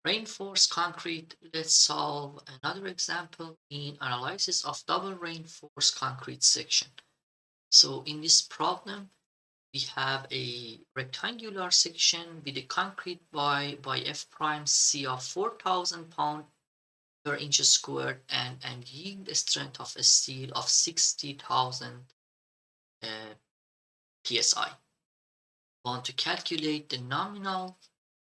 Reinforced concrete. Let's solve another example in analysis of double reinforced concrete section. So in this problem, we have a rectangular section with a concrete by F prime C of 4,000 pound per inch squared and yield strength of a steel of 60,000 psi. Want to calculate the nominal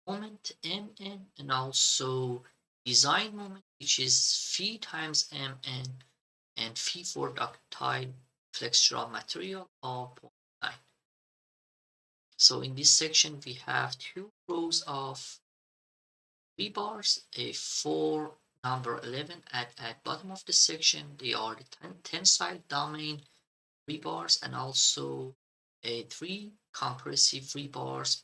moment Mn and also design moment, which is phi times Mn, and phi for ductile flexural material of 0.9. So in this section we have two rows of rebars, a 4 number 11 at bottom of the section. They are the tensile domain rebars, and also a 3 compressive rebars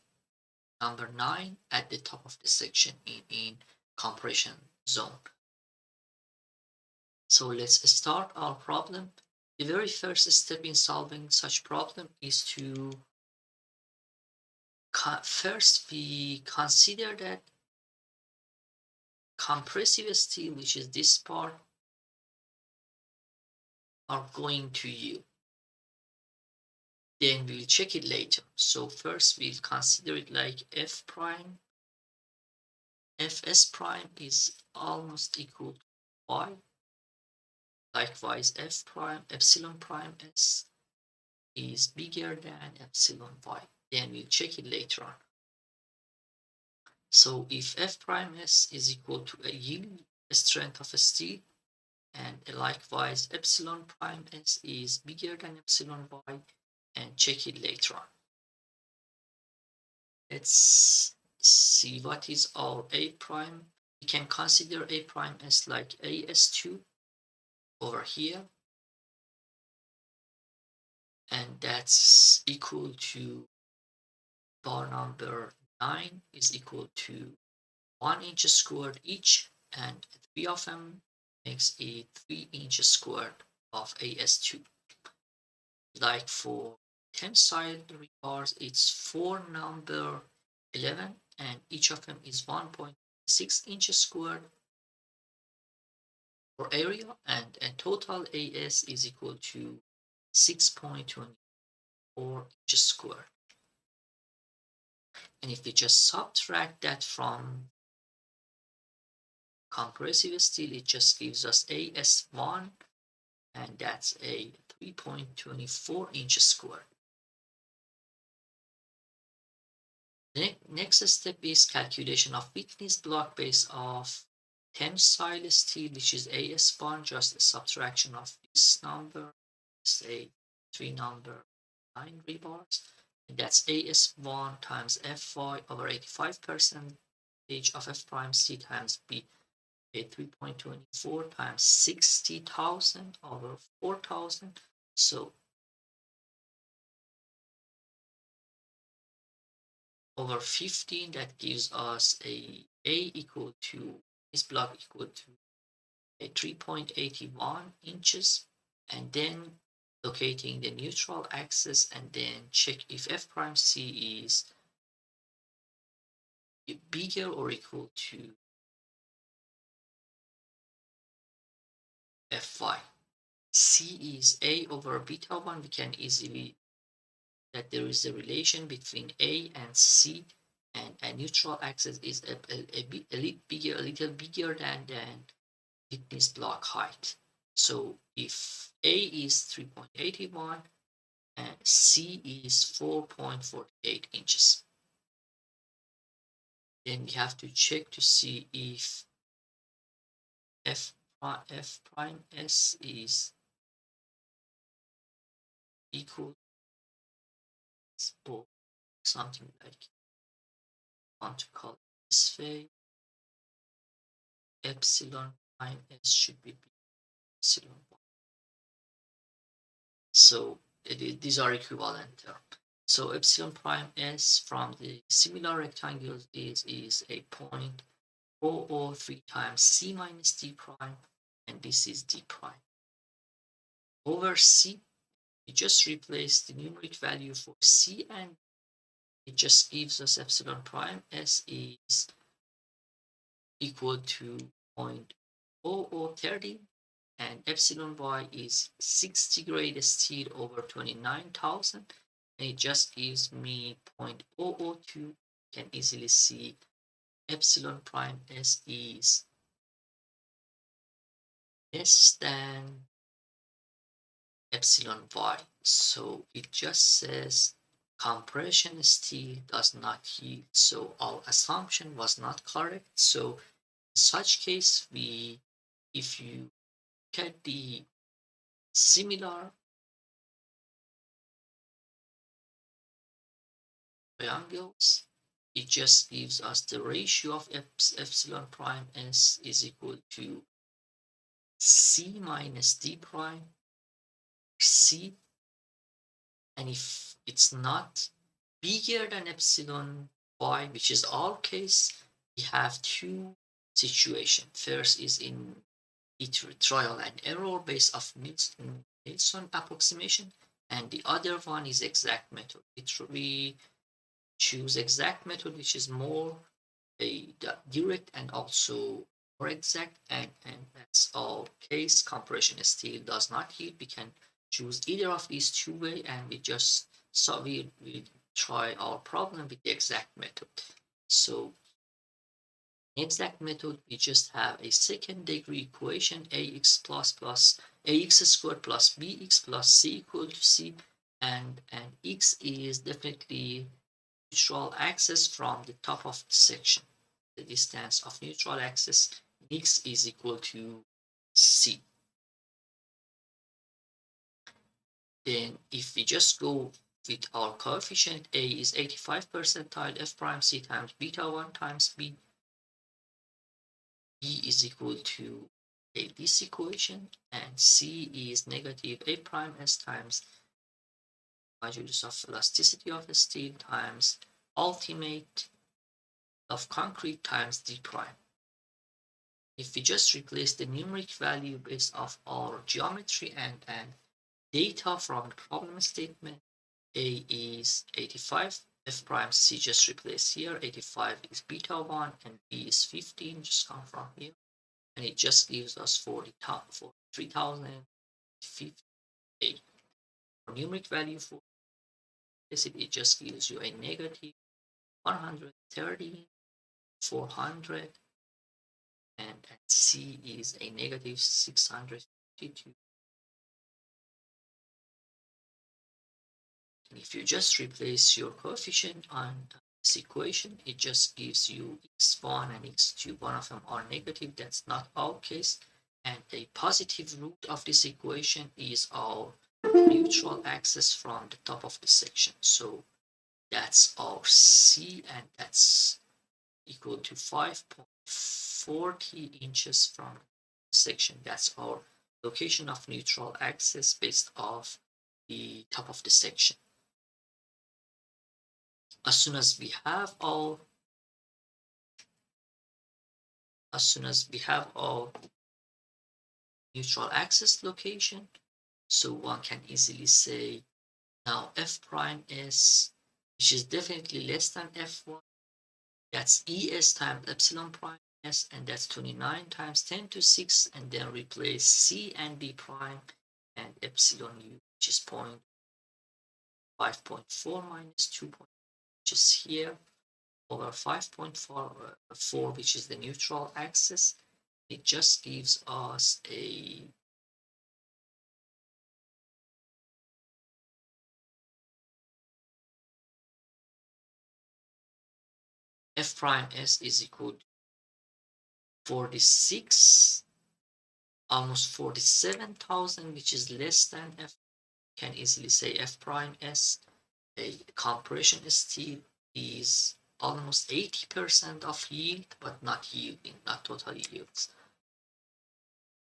number 9 at the top of the section in compression zone. So let's start our problem. The very first step in solving such problem is to first we consider that compressive steel, which is this part, are going to yield. Then we'll check it later. So first we'll consider it like F prime. Fs prime is almost equal to Y. Likewise, F prime, epsilon prime S is bigger than epsilon Y. Then we'll check it later on. So if F prime S is equal to a yield strength of a steel, and likewise epsilon prime S is bigger than epsilon Y, and check it later on. Let's see what is our A prime. We can consider A prime as like AS2 over here, and that's equal to bar number 9 is equal to 1 inch squared each, and 3 of them makes a 3 inch squared of AS2. Like for tensile rebars, it's 4 number 11, and each of them is 1.6 inches squared for area, and total AS is equal to 6.24 inches squared. And if we just subtract that from compressive steel, it just gives us AS1, and that's a 3.24 inches squared. The next step is calculation of weakness block base of tensile steel, which is AS1, just a subtraction of this number, say 3 number 9 rebars, and that's AS1 times Fy over 85% of F prime C times B, a 3.24 times 60,000 over 4,000. So over 15, that gives us a equal to, this block equal to a 3.81 inches, and then locating the neutral axis and then check if F prime C is bigger or equal to Fy. C is A over beta 1. We can easily that there is a relation between A and C, and a neutral axis is a little bigger than thickness block height. So if A is 3.81 and C is 4.48 inches, then we have to check to see if F prime S is equal or something like, I want to call it this way. Epsilon prime S should be epsilon 1. So these are equivalent terms. So epsilon prime S from the similar rectangles is a 0.003 times C minus D prime, and this is D prime. Over C, we just replace the numeric value for C, and it just gives us epsilon prime S is equal to 0.0030, and epsilon y is 60 grade steel over 29,000, and it just gives me 0.002. You can easily see epsilon prime s is less than epsilon y. So it just says compression steel does not yield. So our assumption was not correct. So in such case, if you look at the similar triangles, it just gives us the ratio of epsilon prime s is equal to c minus d prime c, and if it's not bigger than epsilon y, which is our case, we have two situations. First is in trial and error based off Nilsson approximation, and the other one is exact method. We choose exact method, which is more a direct and also more exact, and that's our case. Compression steel does not heat. We can choose either of these two way, and we try our problem with the exact method. So exact method, we just have a second degree equation, ax ax squared plus bx plus c equal to c, and x is definitely neutral axis from the top of the section. The distance of neutral axis x is equal to c. Then if we just go with our coefficient, a is 85 percentile, f prime c times beta 1 times b is equal to this equation, and c is negative a prime s times modulus of elasticity of steel times ultimate of concrete times d prime. If we just replace the numeric value based off our geometry and data from the problem statement, a is 85, f prime c just replace here, 85 is beta 1 and b is 15, just come from here, and it just gives us 43,058. For numeric value for this, it just gives you a negative 130, 400, and c is a negative 652. And if you just replace your coefficient on this equation, it just gives you x1 and x2. One of them are negative. That's not our case. And a positive root of this equation is our neutral axis from the top of the section. So that's our C, and that's equal to 5.40 inches from the section. That's our location of neutral axis based off the top of the section. As soon as we have our neutral axis location, so one can easily say now f prime s, which is definitely less than f1, that's es times epsilon prime s, and that's 29 times 10 to 6, and then replace c and b prime and epsilon u, which is 5.4 minus 2, which is here, over 5.4, which is the neutral axis. It just gives us a f prime s is equal to 46, almost 47,000, which is less than f. Can easily say f prime s, a compression steel, is almost 80% of yield, but not yielding, not total yields.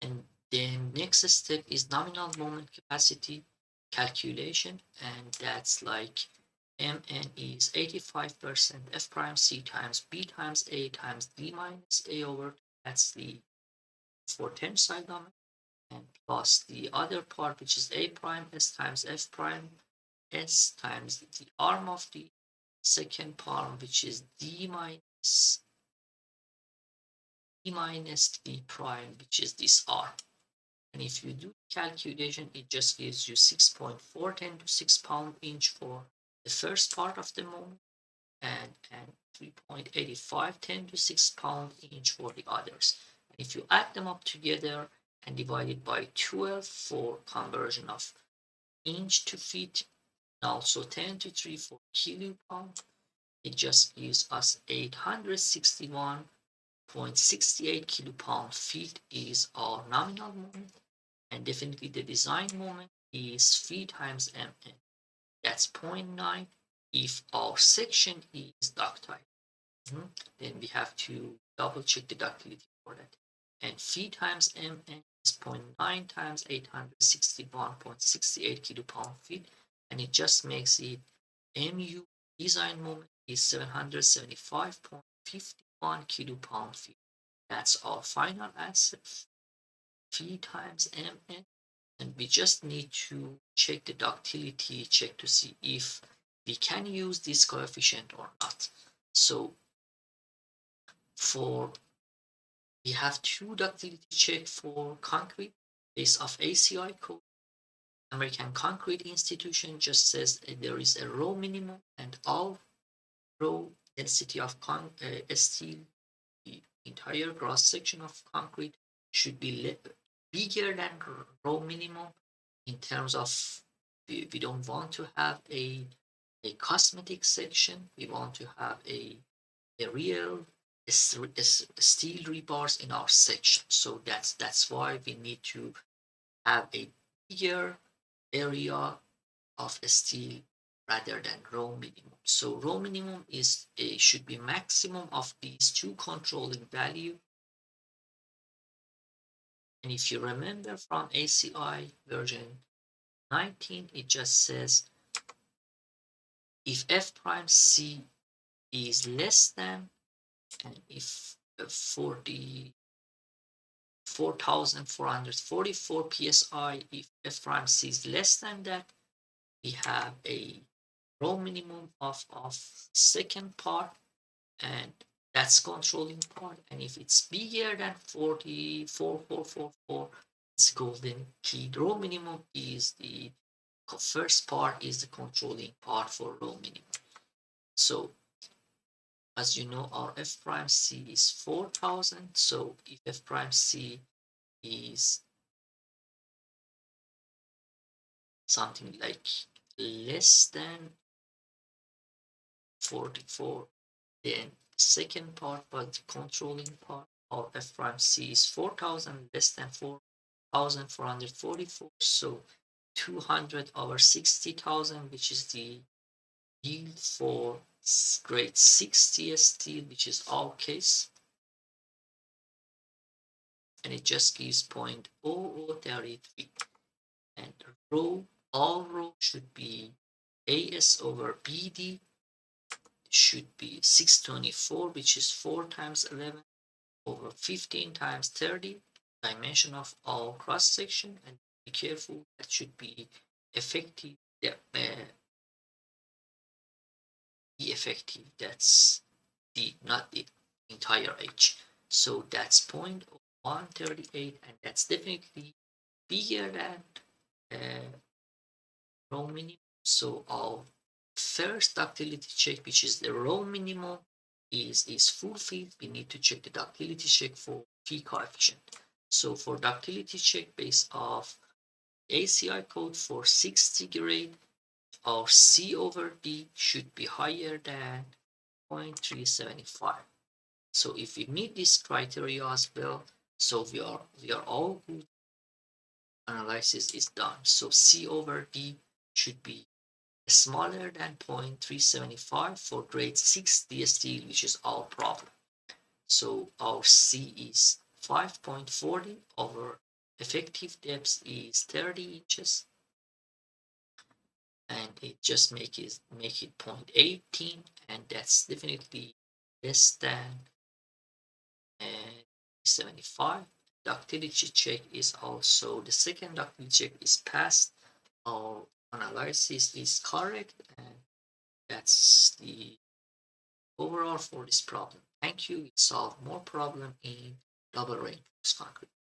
And then next step is nominal moment capacity calculation, and that's like mn is 85% f prime c times b times a times d minus a over, that's the for tensile moment, and plus the other part, which is a prime s times f prime s times the arm of the second palm, which is d minus E minus T prime, which is this R. And if you do calculation, it just gives you 6.410 to 6 pound inch for the first part of the moment, and 3.8510 to 6 pound inch for the others. And if you add them up together and divide it by 12 for conversion of inch to feet, and also 10 to 3 for kilopound, it just gives us 861.68 kilopound feet is our nominal moment, and definitely the design moment is phi times mn. That's zero point 0.9 if our section is ductile. Then we have to double check the ductility for that. And phi times mn is 0.9 times 861.68 kilopound feet, and it just makes it mu design moment is 775.51 kilopound feet. That's our final answer, phi times mn. And we just need to check the ductility check to see if we can use this coefficient or not. So for we have two ductility check for concrete based off ACI code. American Concrete Institution just says there is a rho minimum, and all rho density of steel, the entire cross section of concrete, should be bigger than rho minimum. In terms of, we don't want to have a cosmetic section. We want to have a real steel rebars in our section. So that's why we need to have a bigger area of steel rather than rho minimum. So rho minimum is should be maximum of these two controlling value. And if you remember from ACI version 19, it just says if f prime c is less than, and if for the 4,444 psi, if f prime c is less than that, we have a rho minimum of second part, and that's controlling part. And if it's bigger than 44,444, it's golden key. Rho minimum is the first part, is the controlling part for rho minimum. So as you know, our f prime c is 4,000. So if f prime c is something like less than 44, then second part, but the controlling part of f prime c is 4,000, less than 4,444. So 200 over 60,000, which is the yield for grade 6 steel, which is our case. And it just gives 0.0033. And rho, all rho should be AS over BD, should be 624, which is 4 times 11 over 15 times 30, dimension of our cross section. And be careful, that should be effective, the effective, that's the not the entire H. So that's 0.138, and that's definitely bigger than rho minimum. So our first ductility check, which is the rho minimum, is fulfilled. We need to check the ductility check for phi coefficient. So for ductility check based off ACI code for 60 grade, our C over D should be higher than 0.375. So if we meet this criteria as well, so we are all good. Analysis is done. So C over D should be smaller than 0.375 for grade 6 D steel, which is our problem. So our C is 5.40 over effective depth is 30 inches, and it just make it 0.18, and that's definitely less than 75. Ductility check is also, the second ductility check is passed. Our analysis is correct, and that's the overall for this problem. Thank you. We solve more problem in double reinforced concrete.